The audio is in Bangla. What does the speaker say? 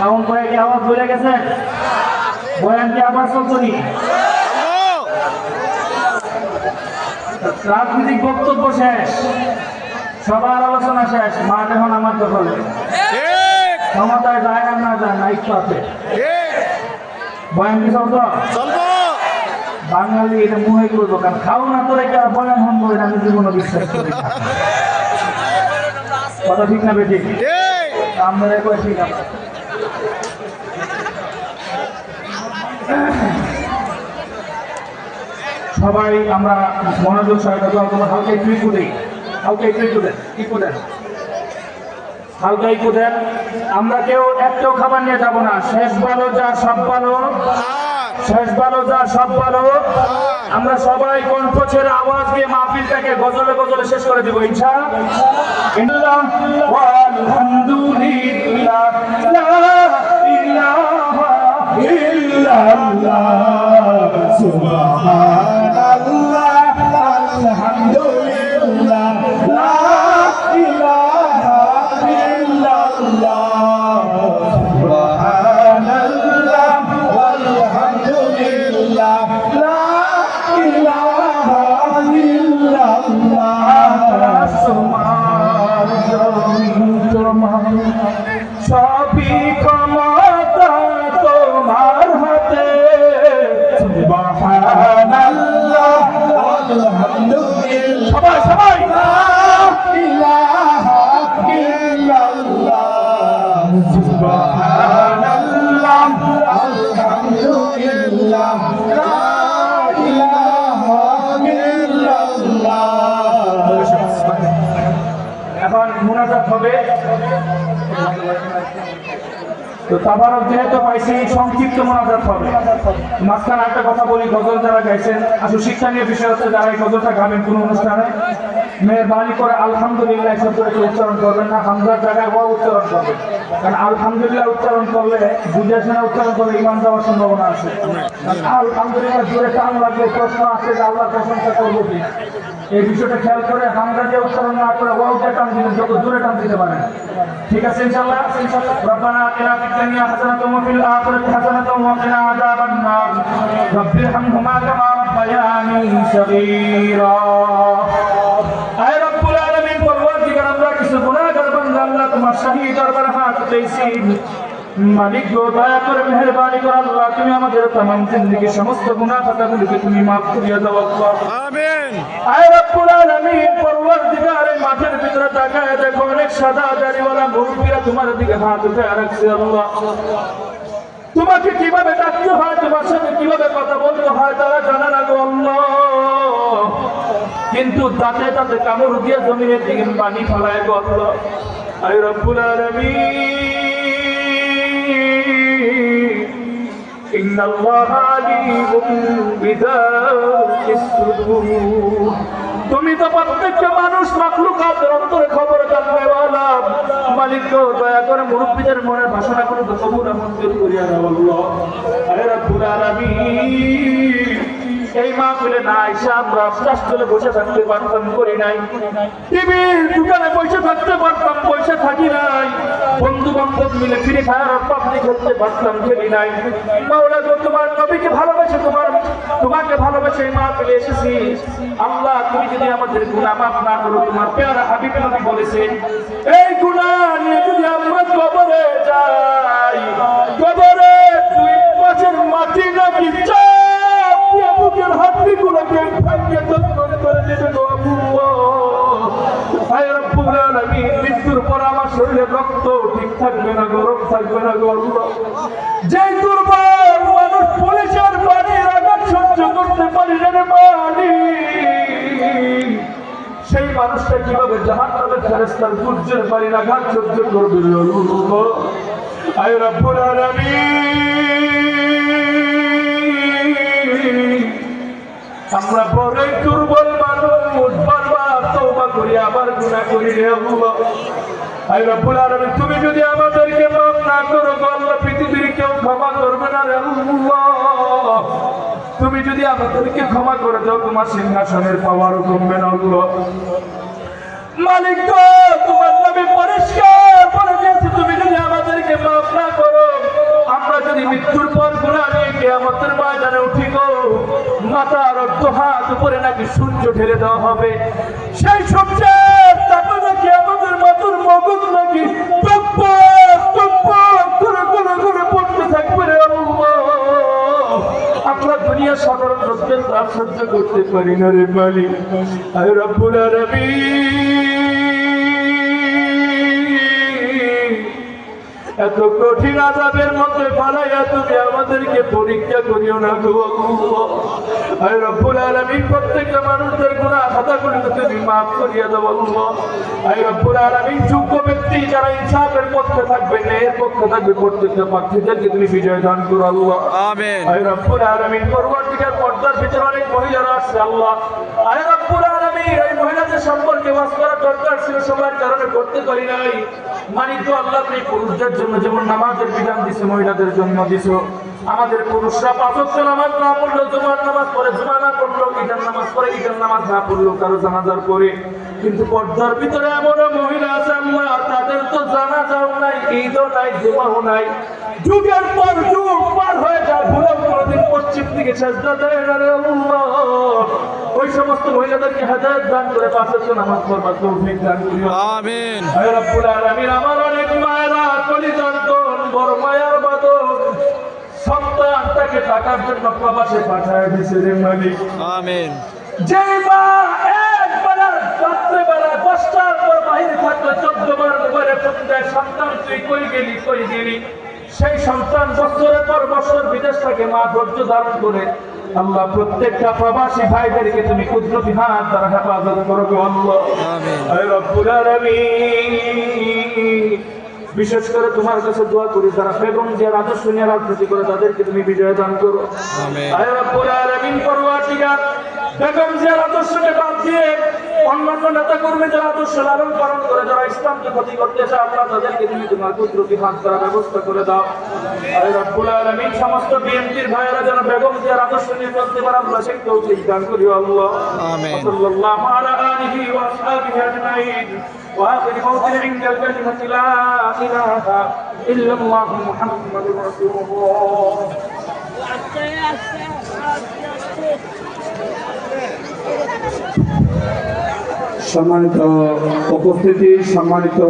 সাউন্ড করে কি আওয়াজ ভুলে গেছে? বয়ান কি আবার চলতনি? রাজনৈতিক বক্তব্য শেষ, সবার আলোচনা শেষ, মাঠ এখন আমার দখলে। ক্ষমতায় যায় আর না যায়, দায়িত্ব আছে। বয়ান কি চলতো? বাঙালি এটা মুহে করবো, কারণ খাও না তোর এটা বয়ান হন বলে আমি জীবনে বিশ্বাস করি না। কথা ঠিক না বেঠিক? আমরা কই ঠিক আছে। সবাই আমরা মনোযোগ সহকারে হালকা একটু ইকু দিই, হালকা একটু ইকু দেন, ইকু দেন, হালকা ইকু দেন। আমরা কেউ একটাও খাবার নিয়ে যাবো না। শেষ ভালো যা সব ভালো, শেষ ভালো যা সব ভালো। আমরা সবাই কণ্ঠ ছেড়ে আওয়াজ দিয়ে মাহফিলটাকে গজলে গজলে শেষ করে দেবো ইনশাআল্লাহ। আলহামদুলিল্লাহ, লা ইলাহা ইল্লাল্লাহ, সুবহানাল্লাহ, আলহামদুলিল্লাহ, লা ইলাহা ইল্লাল্লাহ, সুবহানাল্লাহ, আলহামদুলিল্লাহ, লা ইলাহা ইল্লাল্লাহ। তোমার সবই ক্ষমতা তোমার হাতে, সুবহানাল্লাহ, আলহামদুলিল্লাহ, সবাই সবাই, লা ইলাহা ইল্লাল্লাহ, সুবহানাল্লাহ, আলহামদুলিল্লাহ, লা ইলাহা ইল্লাল্লাহ। এখন মুনাজাত হবে। তো তাবারক যেহেতু পাইছি, সংক্ষিপ্ত মোনাজাত হবে। মাঝখানে একটা কথা বলি, গজল যারা গাইছেন, আসলে শিক্ষণীয় বিষয় হচ্ছে যারা এই গজলটা গাবেন কোনো অনুষ্ঠানে, মেহরবানি করে আলহামদুলিল্লাহ শব্দ উচ্চারণ করবেন না, হামজার জায়গায় ওয়া উচ্চারণ করবেন। কারণ আলহামদুলিল্লাহ উচ্চারণ করলে, বুঝাশোনা উচ্চারণ করলে ইমান যাওয়ার সম্ভাবনা আছে। আলহামদুলিল্লাহ জোরে টান লাগলে প্রশ্ন আছে যে আল্লাহ প্রশংসা করবো কি, এই বিষয়টা খেয়াল করে হামজা দিয়ে উচ্চারণ না করে ওয়াও দিয়ে টান দিবেন, যত জোরে টান দিতে পারেন। ঠিক আছে ইনশাআল্লাহ। রব্বানা আতিনা ফিদ দুনিয়া হাসানাতাও ওয়া ফিল আখিরাতি হাসানাতাও ওয়া কিনা আযাবান নার। রাব্বিরহামহুমা কামা রাব্বায়ানি সগীরা। আয় রব্বুল আলামিন, পরওয়ারদিগার, আমরা কিছু গুনাহগার বান্দা আল্লাহ তোমার শাহী দরবারে হাত উঠাইছি। মালিক গো, দয়া করে মেহেরবানি করে আল্লাহ তুমি আমাদের तमाम জিন্দেগীর সমস্ত গুনাহ খাতাগুলোকে তুমি maaf করিয়া দাও আল্লাহ, আমিন। আয় রব্বুল আলামিন, পরওয়ারদিগার, এই মাঠের ভিতরে তাকায় দেখো অনেক সাদা দাড়িওয়ালা মুরব্বিরা তোমার দিকে হাত উঠায় রাখছে আল্লাহ। তোমাকে কিভাবে ডাকতে হয়, তোমার সাথে কিভাবে কথা বলতে হয় তারা জানে না গো আল্লাহ। কিন্তু দাঁতে দাঁতে কামড় দিয়ে জমিনের দিকে পানি ফেলায় গো আল্লাহ। আয় রব্বুল আলামিন, ইন্নাল্লাহা আলীমুম বিযাতিস সুদূর। তুমি তো প্রত্যেকটা মানুষ মাখলুকাতের অন্তরে খবর জানবে ওয়ালা। মালিক গো, দয়া করে মুরব্বিদের মনের বাসনা করে তো কবুল মঞ্জুর করিয়া দাও আল্লাহ। আয় রব্বুল আলামিন, এই মাহফিলে না এসে আমরা রাস্তায় বসে থাকতে পারতাম, করি নাই। টিভির দোকানে বসে থাকতে পারতাম, বসে থাকি নাই। বন্ধু বান্ধব মিলে ফ্রি ফায়ার পাবজি খেলতে পারতাম, খেলি নাই। মাওলা গো, তোমার নবীকে ভালোবেসে, তোমাকে ভালোবেসে এই মাহফিলে এসেছি আল্লাহ। তুমি যদি আমাদের গুনাহ মাফ না করো, তোমার প্যারা হাবিব নবী বলেছেন এই গুনাহ নিয়ে যদি আমরা কবরে যাই, কবরে দুই পাশের মাটি নাকি বুকের হাড্ডিগুলোকে ভেঙে তছনছ করে দেবে গো আল্লাহ। আয় রব্বুল আলামিন, মৃত্যুর পর আমার শরীরে রক্ত ঠিক থাকবে না, গরম থাকবে না গো আল্লাহ। যে দুর্বল মানুষ পুলিশের বাড়ির আঘাত সহ্য করতে পারি না রে মালিক, সেই মানুষটা কিভাবে জাহান্নামের ফেরেশতার সূর্যের বাড়ির আঘাত সহ্য করবে রে আল্লাহ। আয় রব্বুল আলামিন, আমরা বড়ই দুর্বল মানুষ, বারবার তওবা করি আবার গুনাহ করি রে আল্লাহ। আয় রব্বুল আলামিন, তুমি যদি আমাদেরকে মাফ না করো গো আল্লাহ, পৃথিবীর কেউ ক্ষমা করবে না রে আল্লাহ। তুমি যদি আমাদেরকে ক্ষমা করে দাও, তোমার সিংহাসনের পাওয়ারও কমবে না আল্লাহ। মালিক গো, তোমার নবী পরিষ্কার করে দিয়েছে, তুমি যদি আমাদেরকে মাফ না করো যদি মৃত্যুর পর গুনাহ নিয়ে কিয়ামতের ময়দানে উঠি গো, মাথার অর্ধ হাত উপরে নাকি সূর্য ঢেলে দেওয়া হবে। সেই সূর্যের তাপে নাকি আমাদের মাথার মগজ নাকি টক করে পড়তে থাকবে রে আল্লাহ। আমরা দুনিয়া সাধারণ লোকদের তাপ সহ্য করতে পারি না রে মালিক। আয় রব্বুল আলামিন, এত কঠিন আযাবের মধ্যে ফালাইয়া তুমি আমাদেরকে পরীক্ষা করিও না গো আল্লাহ। আয় রব্বুল আলামিন, প্রত্যেকটা মানুষের গুনাহ খাতাগুলো তুমি মাফ করিয়া দাও আল্লাহ। আয় রব্বুল আলামিন, যোগ্য ব্যক্তি যারা ইনসাফের পক্ষে থাকবে, ন্যায়ের পক্ষে থাকবে, প্রত্যেকটা প্রার্থীদেরকে তুমি বিজয় দান করো আল্লাহ। আমিন। আয় রব্বুল আলামিন, পরবর্তীকার পর্দার ভিতরে অনেক মহিলারা আছে আল্লাহ। আয় রব্বুল আলামিন, এই মহিলাদের সম্পর্কে ওয়াজ করার দরকার ছিল, সময়ের কারণে করতে পারি নাই। মানিক আল্লাহ, তুমি পুরুষদের জন্য যেমন নামাজের বিধান দিছো, মহিলাদের জন্য দিছো। আমাদের পুরুষরা পাঁচ ওয়াক্ত নামাজ না পড়লো, জুমার নামাজ পড়ে, জুমা না পড়লো, ঈদের নামাজ পড়ে, ঈদের নামাজ না পড়লো, কারো জানাজার পরে। কিন্তু পর্দার ভিতরে এমন মহিলা আছে আল্লাহ, তাদের তো জানাজাও নাই, ঈদও নাই, জুমাও নাই। যুগের পর যুগ পার হয়ে যায়, ভুলেও কোনোদিন পশ্চিম দিকে সেজদা দেয় না রে আল্লাহ। ওই সমস্ত মহিলাদেরকে হেদায়েত দান করে পাঁচ ওয়াক্ত নামাজ পড়বার তৌফিক দান করিও আমিন। হে রব্বুল আলামিন, আমার অনেক মায়েরা কলিজান্তন বড় মায়ার বাদন সন্তানটাকে টাকার জন্য প্রবাসে পাঠায় দিছে রে মালিক। আমিন। যে মা একবেলা রাত্রেবেলা 10টার পর বাইরে থাকলে 14 বার মোবাইলে ফোন দেয়, সন্তান তুই কই গেলি। সেই সন্তান বছরের পর বছর বিদেশ থেকে মা ধৈর্য ধারণ করে। আল্লাহ, প্রত্যেকটা প্রবাসী ভাইদেরকে তুমি কুদরতি হাত দ্বারা হেফাজত করো গো আল্লাহ। আমিন। হে রব্বুল আলামিন, বিশেষ করে তোমার কাছে দোয়া করি, যারা বেগম জিয়ার আদর্শ নিয়ে রাজনীতি করে তাদেরকে তুমি বিজয় দান করো। আমিন। হে রব্বুল আলামিন, পরওয়ারদিগার, বেগম জিয়ার আদর্শকে বাদ দিয়ে অন্যান্য নেতা কর্মীদের আদর্শ লালন পালন করে যারা ইসলামকে ক্ষতি করতে চায়, আল্লাহ তাদেরকে তুমি তোমার কুদরতি হাত দ্বারা ব্যবস্থা করে দাও। হে রব্বুল আলামিন, সমস্ত বিএনপির ভাইয়েরা যেন বেগম জিয়ার আদর্শ নিয়ে চলতে পারে, আল্লাহ সেই তৌফিক দান করিও আল্লাহ। আমিন। সাল্লাল্লাহু আলা আলিহি ওয়া আসহাবিহি আজমাইন। وآخر موطن عند الكلمة لا إله إلا الله محمد رسول الله. সম্মানিত উপস্থিতি, সম্মানিত